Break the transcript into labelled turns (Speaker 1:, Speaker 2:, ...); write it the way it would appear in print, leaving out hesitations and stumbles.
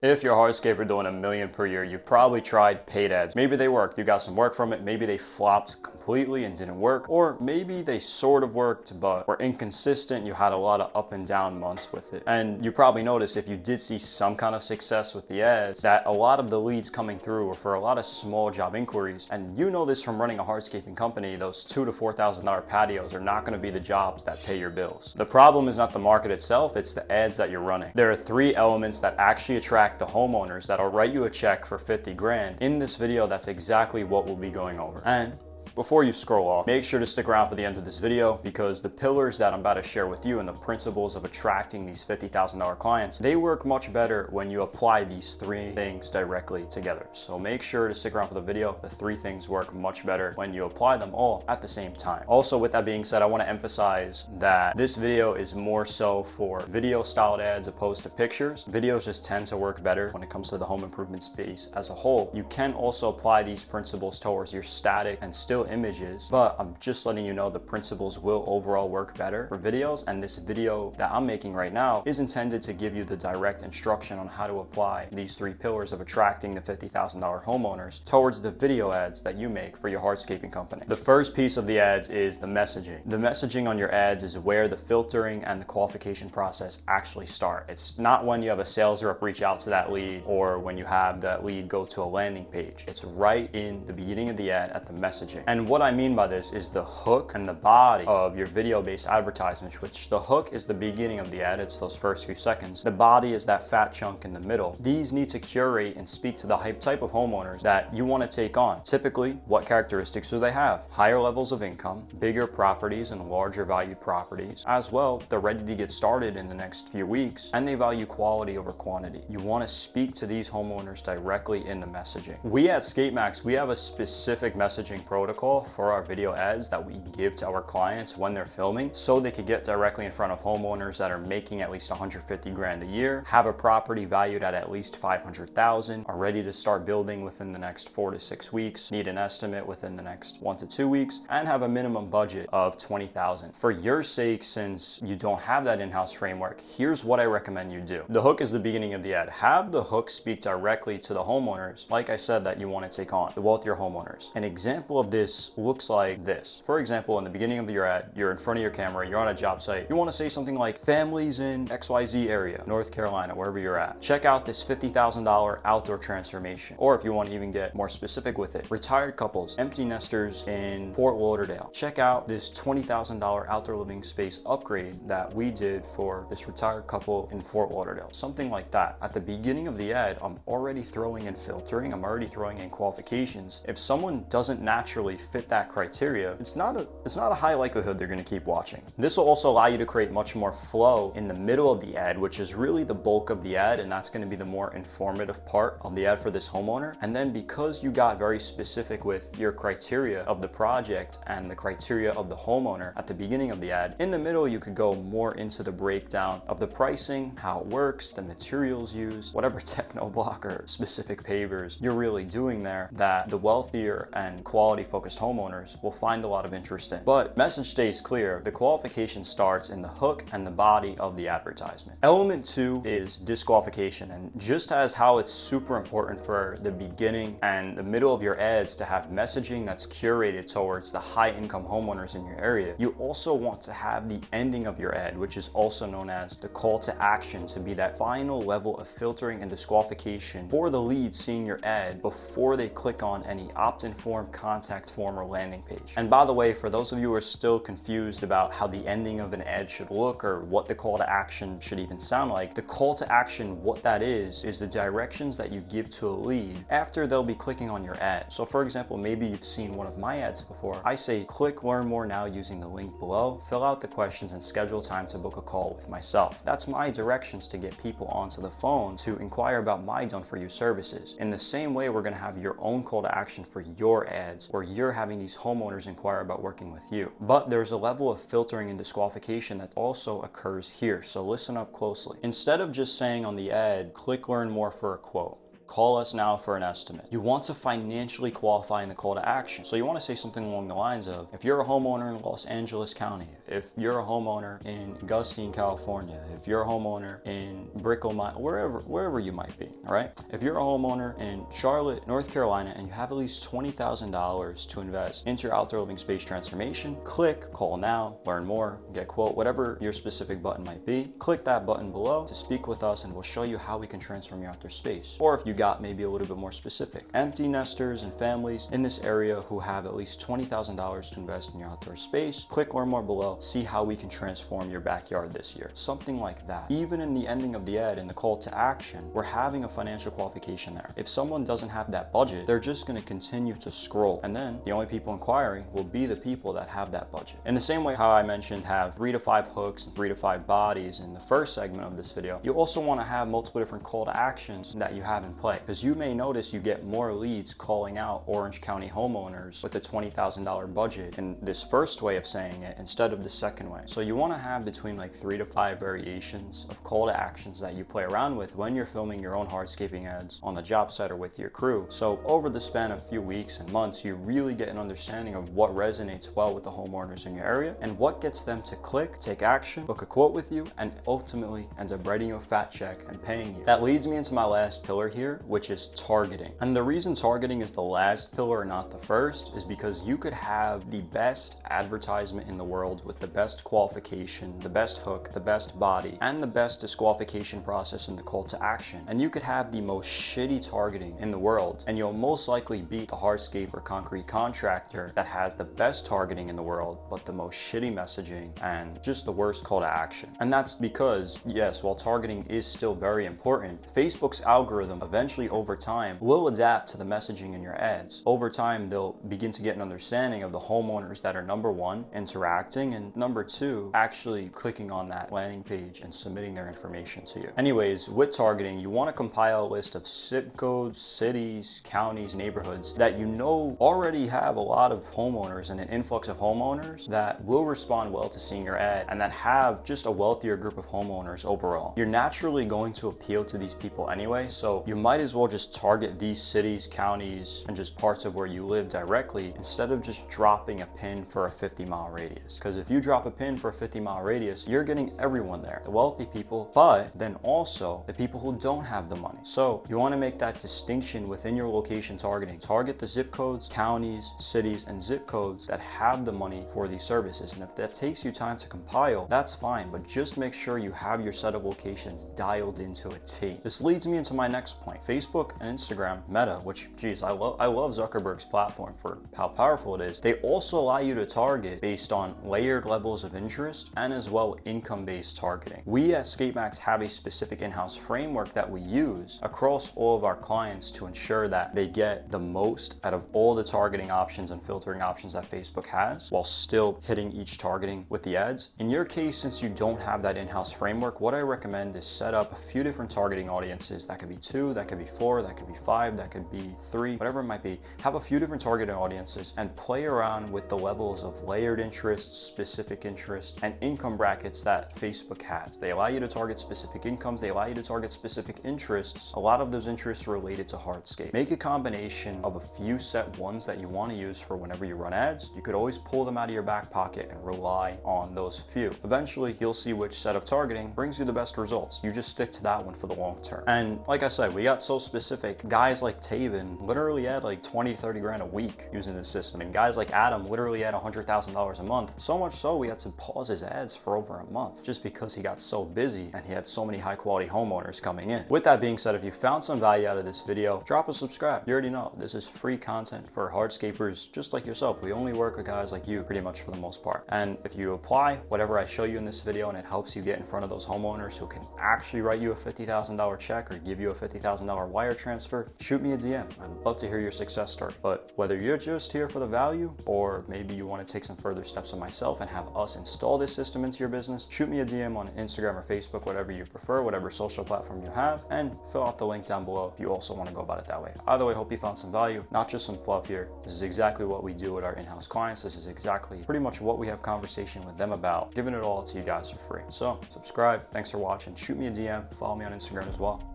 Speaker 1: If you're a hardscaper doing a million per year, you've probably tried paid ads. Maybe they worked, you got some work from it, maybe they flopped completely and didn't work, or maybe they sort of worked but were inconsistent, you had a lot of up and down months with it. And you probably noticed if you did see some kind of success with the ads, that a lot of the leads coming through were for a lot of small job inquiries. And you know this from running a hardscaping company, those $2,000 to $4,000 patios are not gonna be the jobs that pay your bills. The problem is not the market itself, it's the ads that you're running. There are three elements that actually attract the homeowners that'll write you a check for 50 grand. In this video, that's exactly what we'll be going over. And before you scroll off, make sure to stick around for the end of this video, because the pillars that I'm about to share with you and the principles of attracting these $50,000 clients, they work much better when you apply these three things directly together. So make sure to stick around for the video. The three things work much better when you apply them all at the same time. Also, with that being said, I want to emphasize that this video is more so for video styled ads opposed to pictures. Videos just tend to work better when it comes to the home improvement space as a whole. You can also apply these principles towards your static and still images, but I'm just letting you know the principles will overall work better for videos, and this video that I'm making right now is intended to give you the direct instruction on how to apply these three pillars of attracting the $50,000 homeowners towards the video ads that you make for your hardscaping company. The first piece of the ads is the messaging. The messaging on your ads is where the filtering and the qualification process actually start. It's not when you have a sales rep reach out to that lead or when you have that lead go to a landing page. It's right in the beginning of the ad at the messaging. And what I mean by this is the hook and the body of your video-based advertisements, which the hook is the beginning of the ad, it's those first few seconds. The body is that fat chunk in the middle. These need to curate and speak to the type of homeowners that you want to take on. Typically, what characteristics do they have? Higher levels of income, bigger properties and larger valued properties. As well, they're ready to get started in the next few weeks, and they value quality over quantity. You want to speak to these homeowners directly in the messaging. We at ScapeMax, we have a specific messaging protocol for our video ads that we give to our clients when they're filming, so they could get directly in front of homeowners that are making at least 150 grand a year, have a property valued at least 500,000, are ready to start building within the next 4 to 6 weeks, need an estimate within the next 1 to 2 weeks, and have a minimum budget of 20,000. For your sake, since you don't have that in-house framework, here's what I recommend you do. The hook is the beginning of the ad. Have the hook speak directly to the homeowners, like I said, that you want to take on, the wealthier homeowners. An example of this looks like this. For example, in the beginning of your ad, you're in front of your camera, you're on a job site. You want to say something like families in XYZ area, North Carolina, wherever you're at. Check out this $50,000 outdoor transformation. Or if you want to even get more specific with it, retired couples, empty nesters in Fort Lauderdale. Check out this $20,000 outdoor living space upgrade that we did for this retired couple in Fort Lauderdale. Something like that. At the beginning of the ad, I'm already throwing in filtering, I'm already throwing in qualifications. If someone doesn't naturally fit that criteria, it's not a high likelihood they're going to keep watching. This will also allow you to create much more flow in the middle of the ad, which is really the bulk of the ad, and that's going to be the more informative part of the ad for this homeowner. And then because you got very specific with your criteria of the project and the criteria of the homeowner at the beginning of the ad, in the middle you could go more into the breakdown of the pricing, how it works, the materials used, whatever techno block or specific pavers you're really doing there, that the wealthier and quality focused homeowners will find a lot of interest in. But message stays clear, the qualification starts in the hook and the body of the advertisement. Element 2 is disqualification, and just as how it's super important for the beginning and the middle of your ads to have messaging that's curated towards the high income homeowners in your area, you also want to have the ending of your ad, which is also known as the call to action, to be that final level of filtering and disqualification for the lead seeing your ad before they click on any opt-in form, contact form, or landing page. And by the way, for those of you who are still confused about how the ending of an ad should look or what the call to action should even sound like, the call to action, what that is the directions that you give to a lead after they'll be clicking on your ad. So for example, maybe you've seen one of my ads before. I say, click learn more now using the link below, fill out the questions and schedule time to book a call with myself. That's my directions to get people onto the phone to inquire about my done for you services. In the same way, we're going to have your own call to action for your ads, where you're having these homeowners inquire about working with you. But there's a level of filtering and disqualification that also occurs here, so listen up closely. Instead of just saying on the ad, click learn more for a quote, call us now for an estimate. You want to financially qualify in the call to action. So you want to say something along the lines of, if you're a homeowner in Los Angeles County, if you're a homeowner in Gustine, California, if you're a homeowner in Brickell, wherever you might be, all right? If you're a homeowner in Charlotte, North Carolina, and you have at least $20,000 to invest into your outdoor living space transformation, click call now, learn more, get quote, whatever your specific button might be. Click that button below to speak with us and we'll show you how we can transform your outdoor space. Or if you got maybe a little bit more specific, empty nesters and families in this area who have at least $20,000 to invest in your outdoor space, click learn more below, see how we can transform your backyard this year. Something like that. Even in the ending of the ad, in the call to action, we're having a financial qualification there. If someone doesn't have that budget, they're just going to continue to scroll, and then the only people inquiring will be the people that have that budget. In the same way how I mentioned have 3 to 5 hooks and 3 to 5 bodies in the first segment of this video, you also want to have multiple different call to actions that you have in play, because you may notice you get more leads calling out Orange County homeowners with a $20,000 budget in this first way of saying it instead of the second way. So you want to have between like 3 to 5 variations of call to actions that you play around with when you're filming your own hardscaping ads on the job site or with your crew. So over the span of a few weeks and months, you really get an understanding of what resonates well with the homeowners in your area and what gets them to click, take action, book a quote with you, and ultimately end up writing you a fat check and paying you. That leads me into my last pillar here, which is targeting. And the reason targeting is the last pillar, not the first, is because you could have the best advertisement in the world with the best qualification, the best hook, the best body, and the best disqualification process in the call to action. And you could have the most shitty targeting in the world, and you'll most likely beat the hardscape or concrete contractor that has the best targeting in the world, but the most shitty messaging and just the worst call to action. And that's because, yes, while targeting is still very important, Facebook's algorithm eventually over time will adapt to the messaging in your ads. Over time, they'll begin to get an understanding of the homeowners that are number one, interacting, and number two, actually clicking on that landing page and submitting their information to you. Anyways, with targeting, you want to compile a list of zip codes, cities, counties, neighborhoods that you know already have a lot of homeowners and an influx of homeowners that will respond well to seeing your ad and that have just a wealthier group of homeowners overall. You're naturally going to appeal to these people anyway, so you might as well just target these cities, counties, and just parts of where you live directly instead of just dropping a pin for a 50-mile radius. Because if you drop a pin for a 50-mile radius, you're getting everyone there, the wealthy people, but then also the people who don't have the money. So you want to make that distinction within your location targeting. Target the zip codes, counties, cities, and zip codes that have the money for these services. And if that takes you time to compile, that's fine, but just make sure you have your set of locations dialed into a T. This leads me into my next point. Facebook and Instagram, Meta, which, geez, I love Zuckerberg's platform for how powerful it is. They also allow you to target based on layered levels of interest and as well income-based targeting. We at ScapeMax have a specific in-house framework that we use across all of our clients to ensure that they get the most out of all the targeting options and filtering options that Facebook has while still hitting each targeting with the ads. In your case, since you don't have that in-house framework, what I recommend is set up a few different targeting audiences. That could be 2, that could be 4, that could be 5, that could be 3, whatever it might be. Have a few different targeting audiences and play around with the levels of layered interest, specific interest, and income brackets that Facebook has. They allow you to target specific incomes, they allow you to target specific interests. A lot of those interests are related to hardscape. Make a combination of a few set ones that you want to use for whenever you run ads. You could always pull them out of your back pocket and rely on those few. Eventually, you'll see which set of targeting brings you the best results. You just stick to that one for the long term. And like I said, we got so specific. Guys like Taven literally had like 20 to 30 grand a week using this system, and guys like Adam literally had $100,000 a month. So much so we had to pause his ads for over a month just because he got so busy and he had so many high quality homeowners coming in. With that being said, if you found some value out of this video, drop a subscribe. You already know this is free content for hardscapers just like yourself. We only work with guys like you pretty much for the most part. And if you apply whatever I show you in this video and it helps you get in front of those homeowners who can actually write you a $50,000 check or give you a $50,000 wire transfer, shoot me a DM. I'd love to hear your success story. But whether you're just here for the value or maybe you want to take some further steps on myself and have us install this system into your business, shoot me a DM on Instagram or Facebook, whatever you prefer, whatever social platform you have, and fill out the link down below if you also want to go about it that way. Either way, hope you found some value, not just some fluff here. This is exactly what we do with our in-house clients. This is exactly pretty much what we have conversation with them about, giving it all to you guys for free. So subscribe. Thanks for watching. Shoot me a DM. Follow me on Instagram as well.